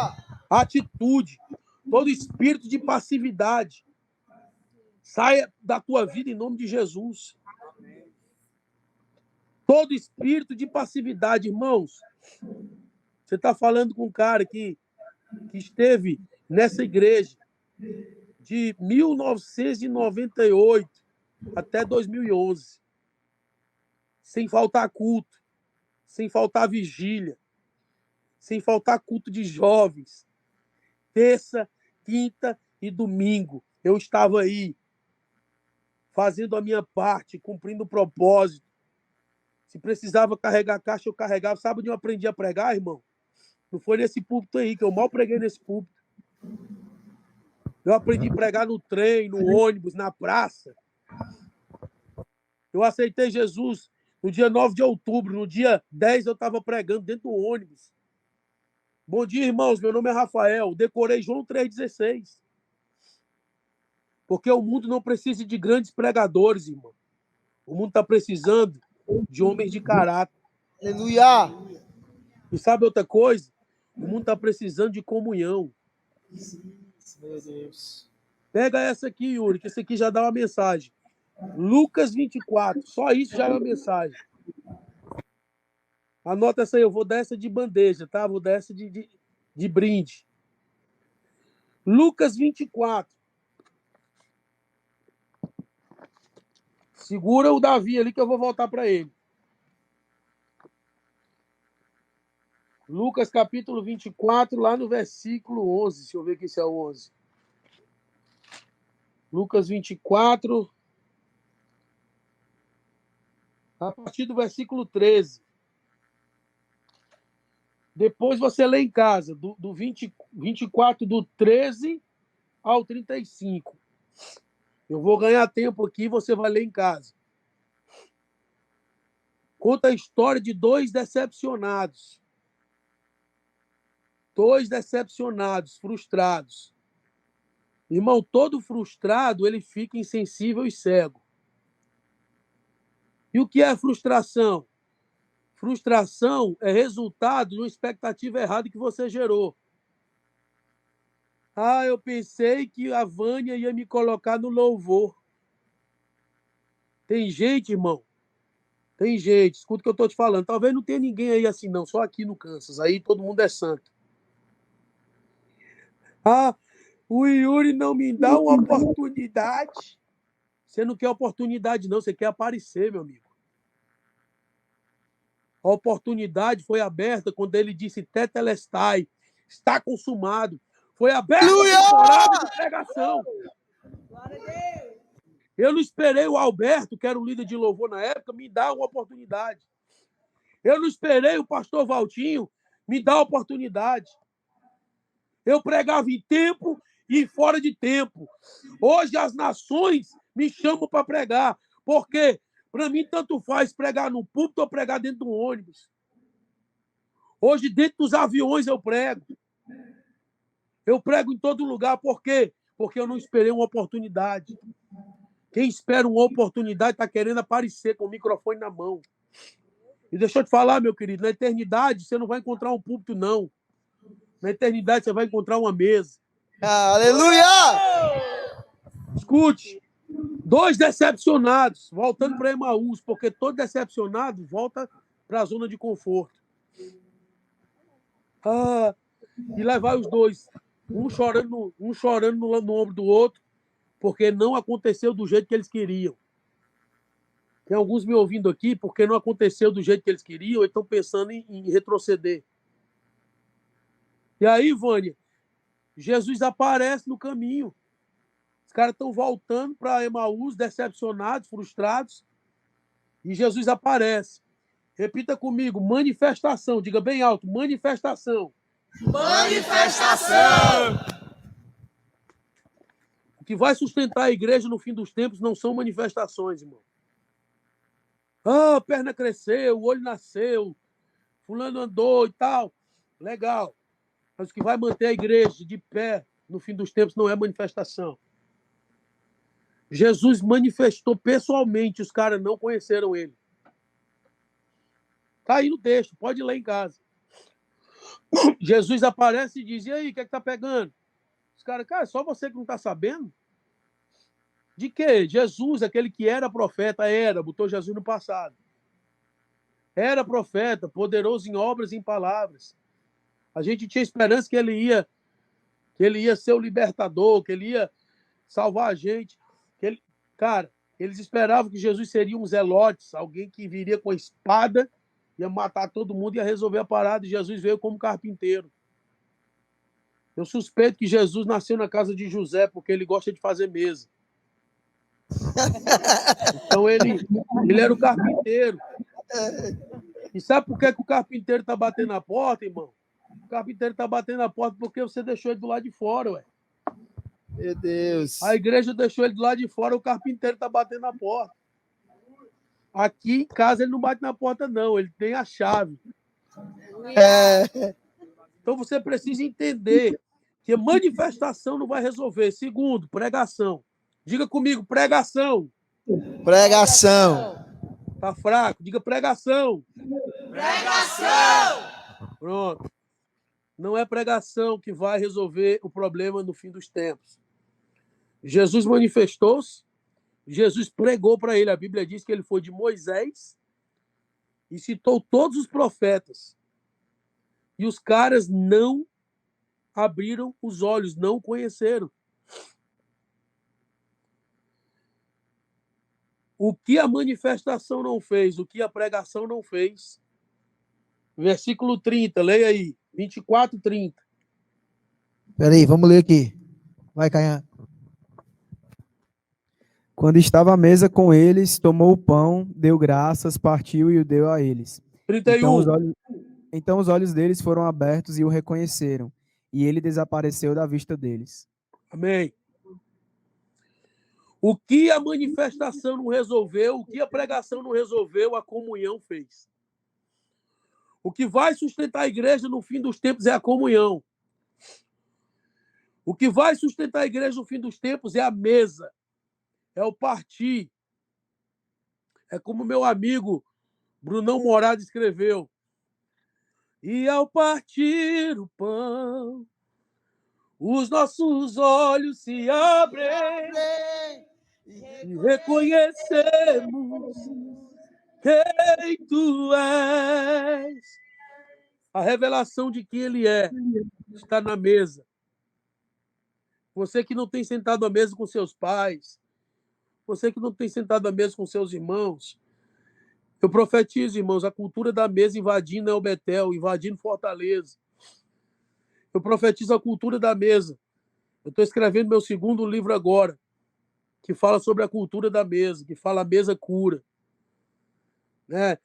Atitude. Todo espírito de passividade. Saia da tua vida em nome de Jesus. Todo espírito de passividade, irmãos. Você está falando com um cara que esteve nessa igreja de 1998 até 2011. Sem faltar culto, sem faltar vigília, sem faltar culto de jovens. Terça, quinta e domingo. Eu estava aí, fazendo a minha parte, cumprindo o propósito. Se precisava carregar a caixa, eu carregava. Sabe onde eu aprendi a pregar, irmão? Não foi nesse púlpito aí, que eu mal preguei nesse púlpito. Eu aprendi a pregar no trem, no ônibus, na praça. Eu aceitei Jesus no dia 9 de outubro. No dia 10 eu estava pregando dentro do ônibus. Bom dia, irmãos. Meu nome é Rafael. Decorei João 3,16. Porque o mundo não precisa de grandes pregadores, irmão. O mundo está precisando de homens de caráter. Aleluia. E sabe outra coisa? O mundo está precisando de comunhão. Meu Deus. Pega essa aqui, Yuri, que essa aqui já dá uma mensagem. Lucas 24. Só isso já é uma mensagem. Anota essa aí, eu vou dar essa de bandeja, tá? Vou dar essa de brinde. Lucas 24. Segura o Davi ali que eu vou voltar para ele. Lucas capítulo 24, lá no versículo 11. Deixa eu ver aqui se é o 11. Lucas 24, a partir do versículo 13. Depois você lê em casa, do 24, do 13 ao 35. Eu vou ganhar tempo aqui, você vai ler em casa. Conta a história de dois decepcionados. Dois decepcionados, frustrados. Irmão, todo frustrado, ele fica insensível e cego. E o que é frustração? Frustração é resultado de uma expectativa errada que você gerou. Eu pensei que a Vânia ia me colocar no louvor. Tem gente, irmão. Tem gente. Escuta o que eu estou te falando. Talvez não tenha ninguém aí assim, não. Só aqui no Kansas. Aí todo mundo é santo. O Yuri não me dá uma oportunidade. Você não quer oportunidade, não. Você quer aparecer, meu amigo. A oportunidade foi aberta quando ele disse Tetelestai. Está consumado. Foi aberta a temporada de pregação. Glória a Deus. Eu não esperei o Alberto, que era o líder de louvor na época, me dar uma oportunidade. Eu não esperei o pastor Valtinho me dar uma oportunidade. Eu pregava em tempo e fora de tempo. Hoje as nações me chamam para pregar. Por quê? Para mim, tanto faz pregar no púlpito ou pregar dentro do ônibus. Hoje, dentro dos aviões, eu prego. Eu prego em todo lugar. Por quê? Porque eu não esperei uma oportunidade. Quem espera uma oportunidade está querendo aparecer com o microfone na mão. E deixa eu te falar, meu querido, na eternidade você não vai encontrar um púlpito, não. Na eternidade você vai encontrar uma mesa. Aleluia! Escute, dois decepcionados, voltando para Emaús, porque todo decepcionado volta para a zona de conforto. E lá vai os dois, um chorando no ombro do outro, porque não aconteceu do jeito que eles queriam. Tem alguns me ouvindo aqui porque não aconteceu do jeito que eles queriam e estão pensando em retroceder. E aí, Vânia, Jesus aparece no caminho. Os caras estão voltando para Emaús, decepcionados, frustrados, e Jesus aparece. Repita comigo, manifestação. Diga bem alto, manifestação. Manifestação. O que vai sustentar a igreja no fim dos tempos não são manifestações, irmão. Ah, a perna cresceu, o olho nasceu, fulano andou e tal. Legal. Mas o que vai manter a igreja de pé no fim dos tempos não é manifestação. Jesus manifestou pessoalmente, os caras não conheceram ele. Está aí no texto, pode ler em casa. Jesus aparece e diz, e aí, o que é que tá pegando? Os caras, cara, só você que não está sabendo? De quê? Jesus, aquele que era profeta, botou Jesus no passado. Era profeta, poderoso em obras e em palavras. A gente tinha esperança que ele ia ser o libertador, que ele ia salvar a gente. Cara, eles esperavam que Jesus seria um zelote, alguém que viria com a espada, ia matar todo mundo, ia resolver a parada, e Jesus veio como carpinteiro. Eu suspeito que Jesus nasceu na casa de José, porque ele gosta de fazer mesa. Então ele era o carpinteiro. E sabe por que o carpinteiro está batendo na porta, irmão? O carpinteiro está batendo na porta porque você deixou ele do lado de fora, ué. Meu Deus. A igreja deixou ele do lado de fora, o carpinteiro está batendo na porta. Aqui em casa ele não bate na porta, não. Ele tem a chave. Então você precisa entender que a manifestação não vai resolver. Segundo, pregação. Diga comigo, pregação. Pregação. Tá fraco? Diga pregação. Pregação. Pronto. Não é pregação que vai resolver o problema no fim dos tempos. Jesus manifestou-se, Jesus pregou para ele. A Bíblia diz que ele foi de Moisés e citou todos os profetas. E os caras não abriram os olhos, não conheceram. O que a manifestação não fez, o que a pregação não fez. Versículo 30, leia aí. 24, 30. Peraí, vamos ler aqui. Vai, Caian. Quando estava à mesa com eles, tomou o pão, deu graças, partiu e o deu a eles. 31. Então os olhos deles foram abertos e o reconheceram, e ele desapareceu da vista deles. Amém. O que a manifestação não resolveu, o que a pregação não resolveu, a comunhão fez. O que vai sustentar a igreja no fim dos tempos é a comunhão. O que vai sustentar a igreja no fim dos tempos é a mesa, é o partir. É como meu amigo Brunão Morado escreveu. E ao partir o pão, os nossos olhos se abrem e reconhecemos quem tu és. A revelação de quem ele é está na mesa. Você que não tem sentado à mesa com seus pais, você que não tem sentado à mesa com seus irmãos, eu profetizo, irmãos, a cultura da mesa invadindo El Betel, invadindo Fortaleza. Eu profetizo a cultura da mesa. Eu estou escrevendo meu segundo livro agora, que fala sobre a cultura da mesa, que fala a mesa cura. Né?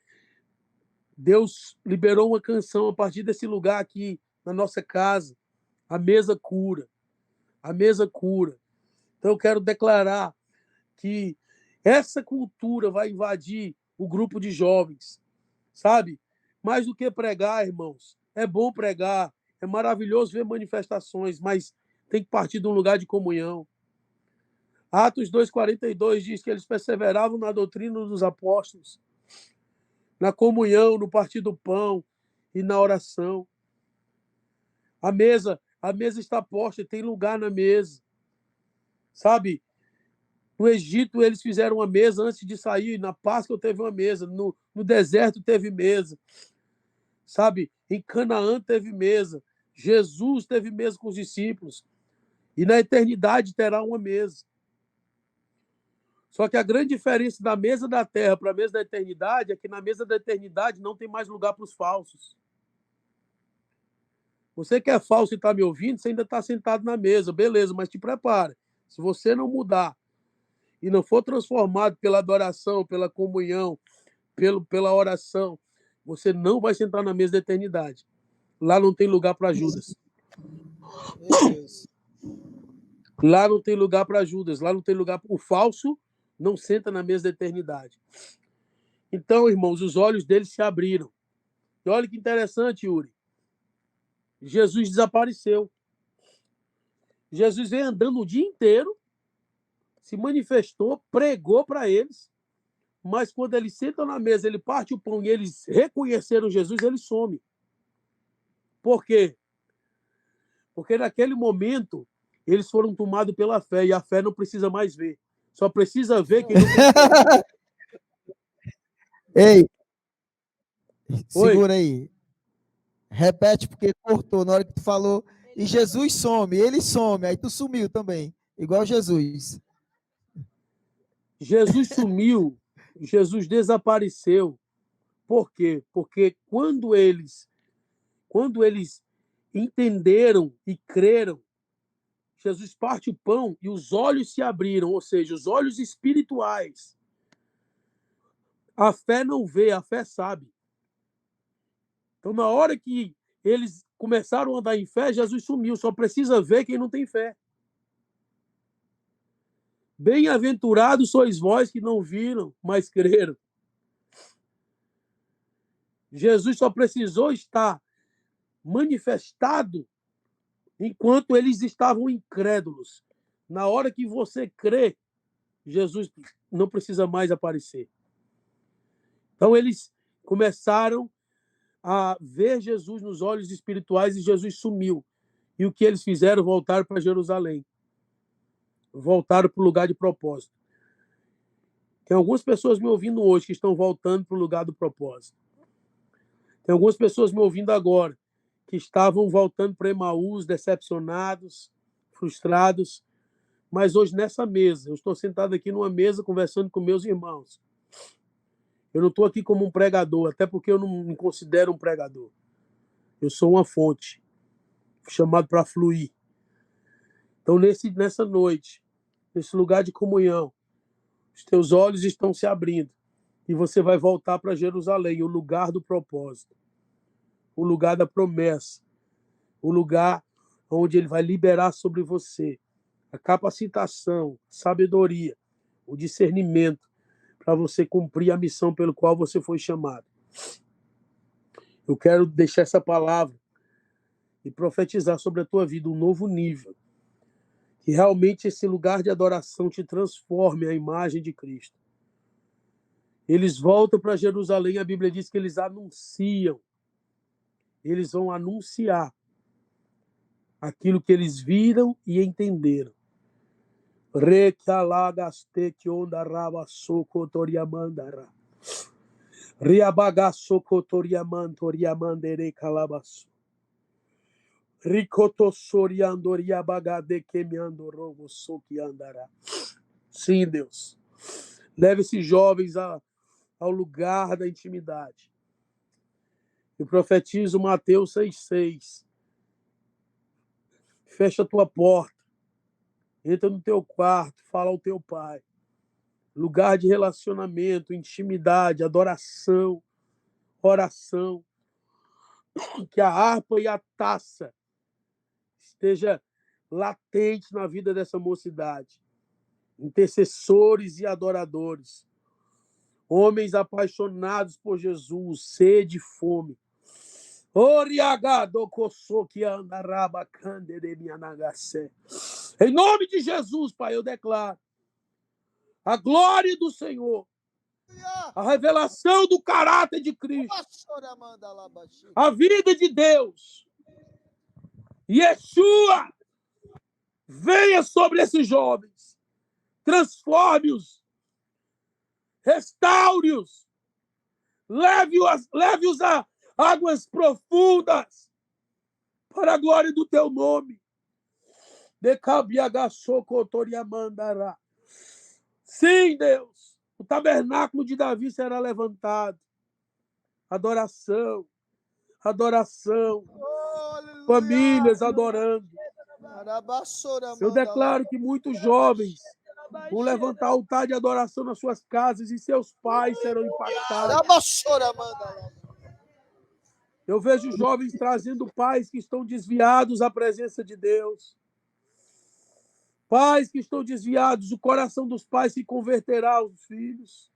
Deus liberou uma canção a partir desse lugar aqui, na nossa casa. A mesa cura. A mesa cura. Então eu quero declarar que essa cultura vai invadir o grupo de jovens, sabe? Mais do que pregar, irmãos. É bom pregar, é maravilhoso ver manifestações, mas tem que partir de um lugar de comunhão. Atos 2,42 diz que eles perseveravam na doutrina dos apóstolos, na comunhão, no partir do pão e na oração. A mesa está posta, tem lugar na mesa. Sabe? No Egito, eles fizeram uma mesa antes de sair. Na Páscoa, teve uma mesa. No deserto, teve mesa. Sabe? Em Canaã, teve mesa. Jesus teve mesa com os discípulos. E na eternidade terá uma mesa. Só que a grande diferença da mesa da terra para a mesa da eternidade é que na mesa da eternidade não tem mais lugar para os falsos. Você que é falso e está me ouvindo, você ainda está sentado na mesa. Beleza, mas te prepara. Se você não mudar e não for transformado pela adoração, pela comunhão, pela oração, você não vai sentar na mesa da eternidade. Lá não tem lugar para Judas. Meu Deus. Lá não tem lugar para Judas. Lá não tem lugar. O falso não senta na mesa da eternidade. Então, irmãos, os olhos deles se abriram. E olha que interessante, Yuri. Jesus desapareceu. Jesus veio andando o dia inteiro, se manifestou, pregou para eles, mas quando eles sentam na mesa, ele parte o pão e eles reconheceram Jesus, ele some. Por quê? Porque naquele momento eles foram tomados pela fé e a fé não precisa mais ver. Só precisa ver quem não tem fé. Ei, Oi. segura aí. Repete, porque cortou na hora que tu falou. E Jesus some, ele some. Aí tu sumiu também. Igual Jesus. Jesus sumiu, Jesus desapareceu. Por quê? Porque quando eles entenderam e creram, Jesus parte o pão e os olhos se abriram, ou seja, os olhos espirituais. A fé não vê, a fé sabe. Então, na hora que eles começaram a andar em fé, Jesus sumiu. Só precisa ver quem não tem fé. Bem-aventurados sois vós que não viram, mas creram. Jesus só precisou estar manifestado enquanto eles estavam incrédulos. Na hora que você crê, Jesus não precisa mais aparecer. Então, eles começaram a ver Jesus nos olhos espirituais e Jesus sumiu. E o que eles fizeram? Voltaram para Jerusalém. Voltaram para o lugar de propósito. Tem algumas pessoas me ouvindo hoje que estão voltando para o lugar do propósito. Tem algumas pessoas me ouvindo agora que estavam voltando para Emaús, decepcionados, frustrados. Mas hoje nessa mesa, eu estou sentado aqui numa mesa conversando com meus irmãos. Eu não estou aqui como um pregador, até porque eu não me considero um pregador. Eu sou uma fonte, chamado para fluir. Então, nessa noite, nesse lugar de comunhão, os teus olhos estão se abrindo e você vai voltar para Jerusalém, o lugar do propósito, o lugar da promessa, o lugar onde ele vai liberar sobre você a capacitação, a sabedoria, o discernimento para você cumprir a missão pelo qual você foi chamado. Eu quero deixar essa palavra e profetizar sobre a tua vida um novo nível. Que realmente esse lugar de adoração te transforme à imagem de Cristo. Eles voltam para Jerusalém, a Bíblia diz que eles anunciam. Eles vão anunciar aquilo que eles viram e entenderam. Sim, Deus. Leve esses jovens ao lugar da intimidade. Eu profetizo Mateus 6,6. Fecha a tua porta. Entra no teu quarto, fala ao teu pai. Lugar de relacionamento, intimidade, adoração, oração. Que a harpa e a taça esteja latente na vida dessa mocidade. Intercessores e adoradores. Homens apaixonados por Jesus, sede e fome. Em nome de Jesus, Pai, eu declaro a glória do Senhor, a revelação do caráter de Cristo, a vida de Deus. Yeshua, venha sobre esses jovens, transforme-os, restaure-os, leve-os a águas profundas, para a glória do teu nome. Sim, Deus, o tabernáculo de Davi será levantado. Adoração, adoração, famílias adorando. Eu declaro que muitos jovens vão levantar altar de adoração nas suas casas e seus pais serão impactados. Eu vejo jovens trazendo pais que estão desviados à presença de Deus. Pais que estão desviados, o coração dos pais se converterá aos filhos.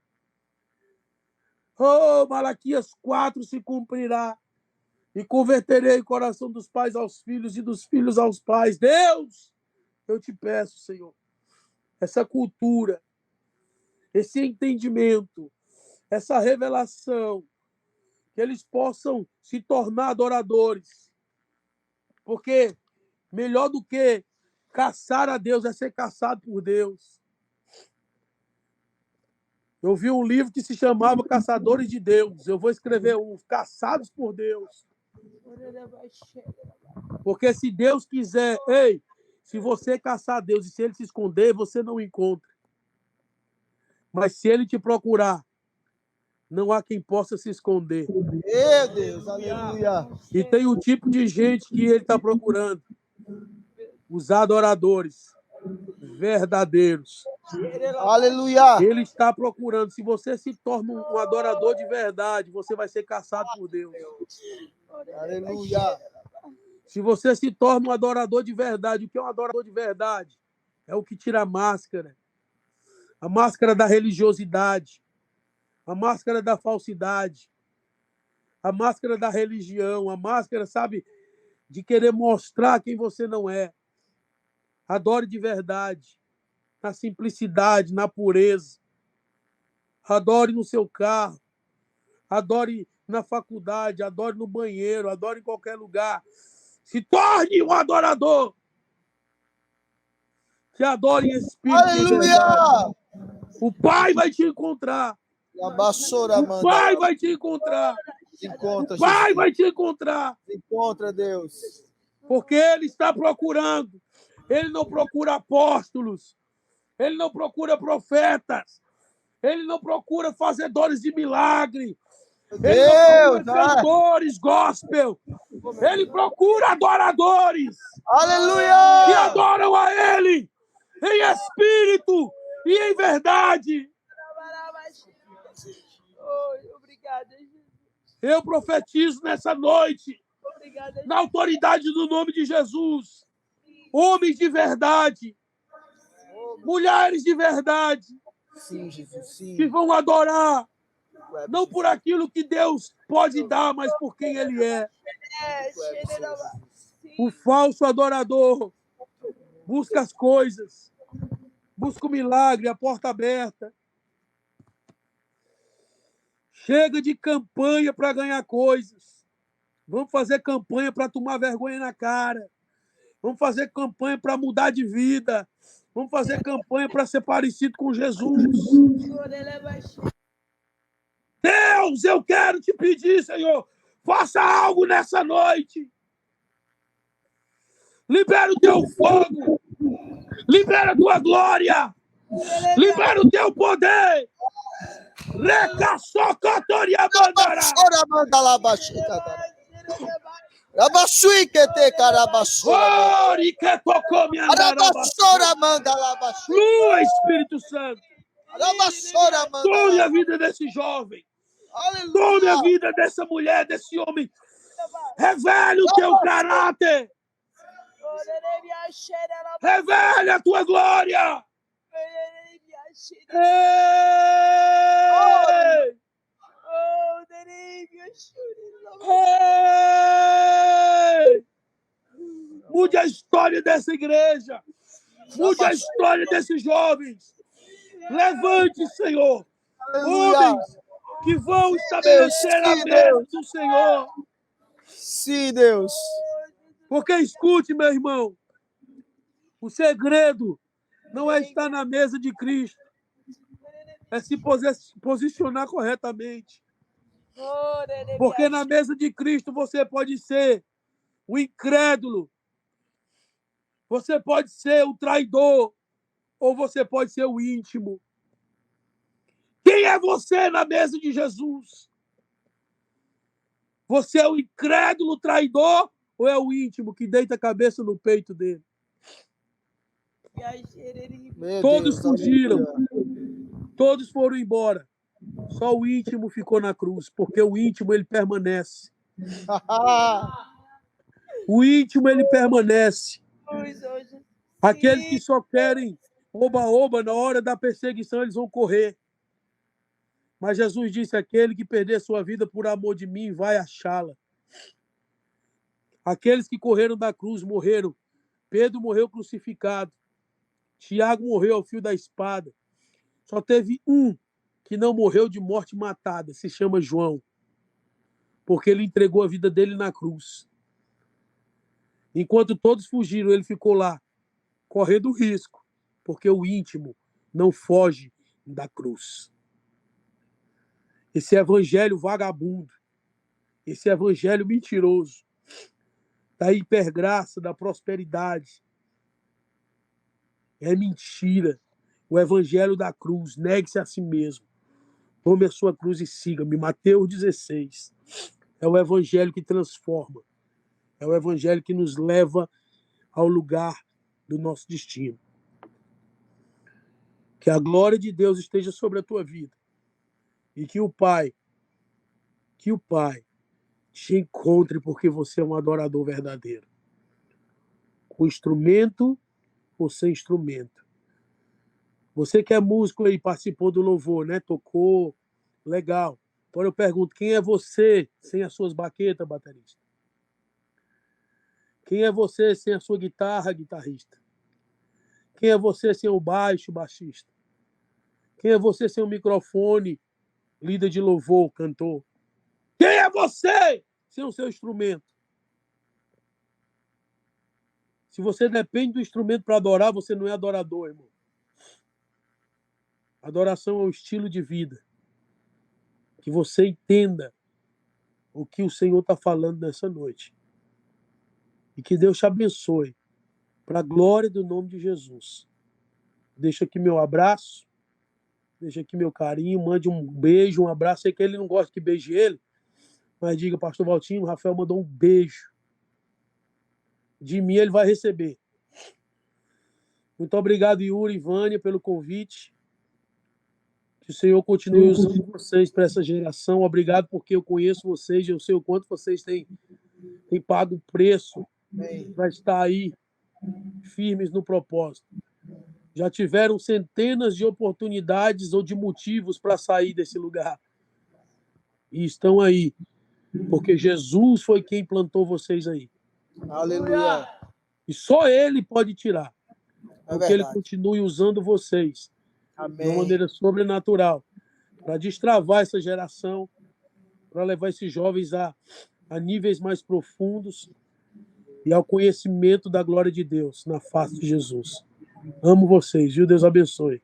Oh, Malaquias 4 se cumprirá. E converterei o coração dos pais aos filhos e dos filhos aos pais. Deus, eu te peço, Senhor, essa cultura, esse entendimento, essa revelação, que eles possam se tornar adoradores. Porque melhor do que caçar a Deus é ser caçado por Deus. Eu vi um livro que se chamava Caçadores de Deus. Eu vou escrever Caçados por Deus. Porque se Deus quiser, se você caçar Deus e se ele se esconder, você não encontra. Mas se ele te procurar, não há quem possa se esconder. Meu Deus, aleluia. E tem um tipo de gente que ele está procurando. Os adoradores verdadeiros. Aleluia. Ele está procurando. Se você se torna um adorador de verdade, você vai ser caçado por Deus. Aleluia. Se você se torna um adorador de verdade, o que é um adorador de verdade? É o que tira a máscara da religiosidade, a máscara da falsidade, a máscara da religião, a máscara, sabe, de querer mostrar quem você não é. Adore de verdade, na simplicidade, na pureza. Adore no seu carro, adore na faculdade, adore no banheiro, adore em qualquer lugar. Se torne um adorador. Que adore em espírito e em verdade. Aleluia. O Pai vai te encontrar. A vassoura O manda. Pai vai te encontrar. Se encontra, O Pai Jesus. vai te encontrar. Se encontra, Deus. Porque Ele está procurando. Ele não procura apóstolos. Ele não procura profetas. Ele não procura fazedores de milagre. Ele não procura cantores gospel. Ele procura adoradores que Aleluia. adoram a Ele em espírito e em verdade. Obrigada, Jesus. Eu profetizo nessa noite, Obrigada, na autoridade do nome de Jesus, homens de verdade, mulheres de verdade, Sim, Jesus, sim. que vão adorar, não por aquilo que Deus pode dar, mas por quem Ele é. O falso adorador busca as coisas, busca o milagre, a porta aberta. Chega de campanha para ganhar coisas. Vamos fazer campanha para tomar vergonha na cara. Vamos fazer campanha para mudar de vida. Vamos fazer campanha para ser parecido com Jesus. Deus, eu quero te pedir, Senhor, faça algo nessa noite. Libera o teu fogo. Libera a tua glória. Libera o teu poder. Recaçocotoria mandará. Vassoura manda lá, baixinha. Rabassuiquete, carabassura. Ori que tocou minha Rabassoura manda lá, baixinha. Flua, Espírito Santo. Rabassoura manda Tome lá. a vida desse jovem. Tome Aleluia. a vida dessa mulher, desse homem. Revele o teu caráter. Revele a tua glória. Ei! Ei! Mude a história dessa igreja. Mude a história desses jovens. Levante, Senhor, Aleluia. homens que vão estabelecer a mesa do Senhor. Sim, Deus. Porque escute, meu irmão, o segredo não é estar na mesa de Cristo, é se posicionar corretamente. Porque na mesa de Cristo você pode ser o incrédulo, você pode ser o traidor, ou você pode ser o íntimo. Quem é você na mesa de Jesus? Você é o incrédulo traidor ou é o íntimo que deita a cabeça no peito dele? Meu Todos Deus, fugiram, aleluia. todos foram embora. Só o íntimo ficou na cruz, porque o íntimo ele permanece. O íntimo, ele permanece. Jesus, hoje. Aqueles que só querem oba-oba, na hora da perseguição, eles vão correr. Mas Jesus disse, aquele que perder sua vida por amor de mim, vai achá-la. Aqueles que correram da cruz morreram. Pedro morreu crucificado. Tiago morreu ao fio da espada. Só teve um que não morreu de morte matada, se chama João. Porque ele entregou a vida dele na cruz. Enquanto todos fugiram, ele ficou lá, correndo risco, porque o íntimo não foge da cruz. Esse evangelho vagabundo, esse evangelho mentiroso, da hipergraça, da prosperidade, é mentira. O evangelho da cruz, negue-se a si mesmo. Tome a sua cruz e siga-me. Mateus 16. É o evangelho que transforma. É o evangelho que nos leva ao lugar do nosso destino. Que a glória de Deus esteja sobre a tua vida. E que o Pai te encontre porque você é um adorador verdadeiro. Com instrumento ou sem instrumento. Você que é músico aí, participou do louvor, né? Tocou, legal. Agora eu pergunto, quem é você sem as suas baquetas, baterista? Quem é você sem a sua guitarra, guitarrista? Quem é você sem o baixo, baixista? Quem é você sem o microfone, líder de louvor, cantor? Quem é você sem o seu instrumento? Se você depende do instrumento para adorar, você não é adorador, irmão. Adoração é um estilo de vida. Que você entenda o que o Senhor está falando nessa noite. E que Deus te abençoe. Para a glória do nome de Jesus. Deixa aqui meu abraço. Deixa aqui meu carinho. Mande um beijo, um abraço. Sei que ele não gosta que beije ele. Mas diga, pastor Valtinho, o Rafael mandou um beijo. De mim ele vai receber. Muito obrigado, Yuri e Vânia, pelo convite. Que o Senhor continue usando vocês para essa geração. Obrigado porque eu conheço vocês e eu sei o quanto vocês têm pago o preço para estar aí firmes no propósito. Já tiveram centenas de oportunidades ou de motivos para sair desse lugar. E estão aí. Porque Jesus foi quem plantou vocês aí. Aleluia. E só Ele pode tirar. É Porque Ele verdade. continue usando vocês de uma Amém. maneira sobrenatural para destravar essa geração, para levar esses jovens a níveis mais profundos e ao conhecimento da glória de Deus na face de Jesus. Amo vocês, viu? Deus abençoe.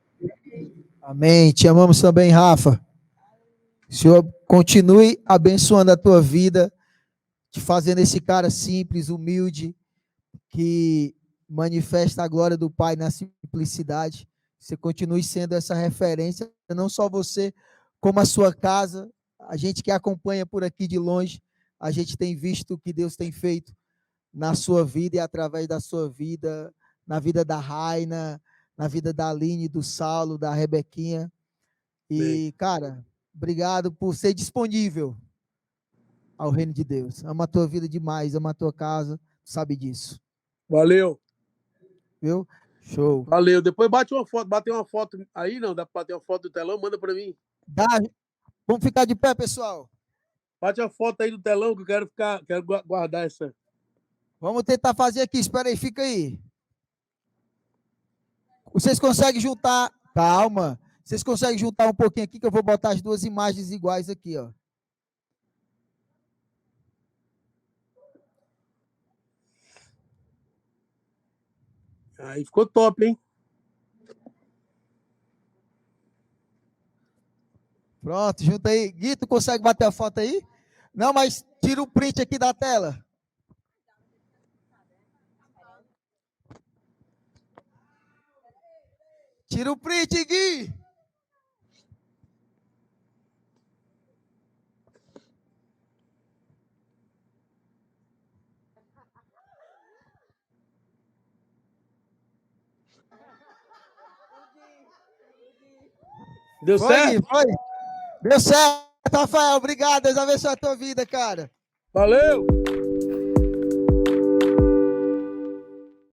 Amém. Te amamos também, Rafa. O Senhor continue abençoando a tua vida, te fazendo esse cara simples, humilde, que manifesta a glória do Pai na simplicidade. Você continue sendo essa referência, não só você, como a sua casa. A gente que acompanha por aqui de longe, a gente tem visto o que Deus tem feito na sua vida e através da sua vida, na vida da Raina, na vida da Aline, do Saulo, da Rebequinha. E, cara, obrigado por ser disponível ao reino de Deus. Ama a tua vida demais, ama a tua casa, sabe disso. Valeu. Viu? Show. Valeu. Depois bate uma foto, bater uma foto aí, não, dá para bater uma foto do telão, manda para mim. Dá. Vamos ficar de pé, pessoal. Bate a foto aí do telão que eu quero guardar essa. Vamos tentar fazer aqui, espera aí, fica aí. Vocês conseguem juntar, calma, vocês conseguem juntar um pouquinho aqui que eu vou botar as duas imagens iguais aqui, ó. Aí ficou top, hein? Pronto, junta aí. Gui, tu consegue bater a foto aí? Não, mas tira o print aqui da tela. Tira o print, Gui. Deu Foi, certo? Gui, foi. Deu certo, Rafael. Obrigado. Deus abençoe a tua vida, cara. Valeu!